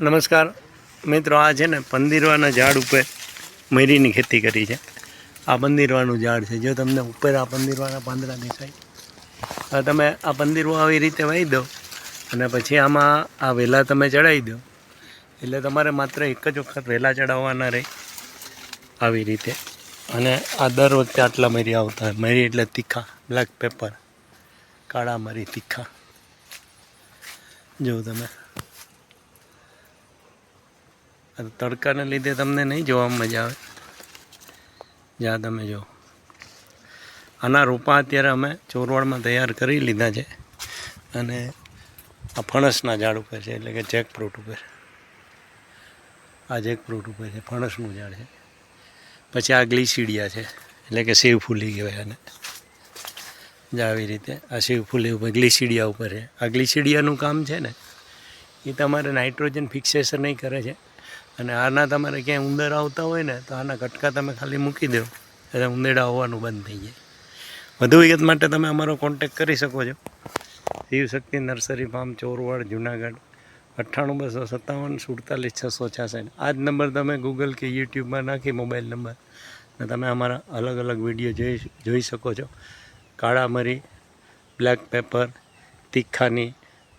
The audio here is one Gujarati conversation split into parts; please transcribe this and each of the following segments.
નમસ્કાર મિત્રો, આ છે ને પંદીરવાના ઝાડ ઉપર મરીની ખેતી કરી છે. આ પંદીરવાનું ઝાડ છે. જો તમને ઉપર આ પંદીરવાના પાંદડા દેખાય, હવે તમે આ પંદીરવો આવી રીતે વાવી દો અને પછી આમાં આ વેલા તમે ચડાવી દો, એટલે તમારે માત્ર એક જ વખત વેલા ચડાવવાના રહે આવી રીતે. અને આ દર વખતે આટલા મરી આવતા હોય. મરી એટલે તીખા, બ્લેક પેપર, કાળા મરી તીખા. જો તમે તડકાને લીધે તમને નહીં જોવામાં મજા આવે. જ્યાં તમે જો આના રોપા અત્યારે અમે ચોરવાડમાં તૈયાર કરી લીધા છે. અને આ ફણસના ઝાડ ઉપર છે, એટલે કે જેકફ્રૂટ ઉપર. આ જેકફ્રૂટ ઉપર છે, ફણસનું ઝાડ છે. પછી આ ગ્લીસીડિયા છે, એટલે કે સેવફૂલી કહેવાય આને. જ આવી રીતે આ સેવફૂલી ઉપર ગ્લીસીડિયા ઉપર છે. આ ગ્લીસીડિયાનું કામ છે ને, એ તમારે નાઇટ્રોજન ફિક્સેશન નહીં કરે છે. અને આના તમારે ક્યાંય ઉંદર આવતા હોય ને, તો આના કટકા તમે ખાલી મૂકી દો એટલે ઉંદેડા હોવાનું બંધ થઈ જાય. વધુ વિગત માટે તમે અમારો કોન્ટેક કરી શકો છો. Shivshakti nursery farm, Chorwad, Junagadh. 982557 47 666. આ જ નંબર તમે ગૂગલ કે યુટ્યુબમાં નાખી મોબાઈલ નંબર, અને તમે અમારા અલગ અલગ વિડીયો જોઈ શકો છો. કાળા મરી, બ્લેક પેપર, તીખાની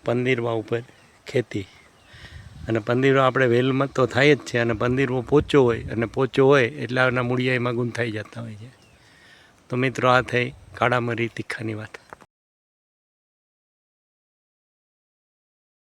પંદીરવા ઉપર ખેતી. અને પંદીરવો આપણે વેલમાં તો થાય જ છે. અને પંદીરવો પોચો હોય, અને પોચો હોય એટલે આના મૂળિયા એમાં ગુંથાઈ જતા હોય છે. તો મિત્રો, આ થઈ કાળા મરી તીખાની વાત.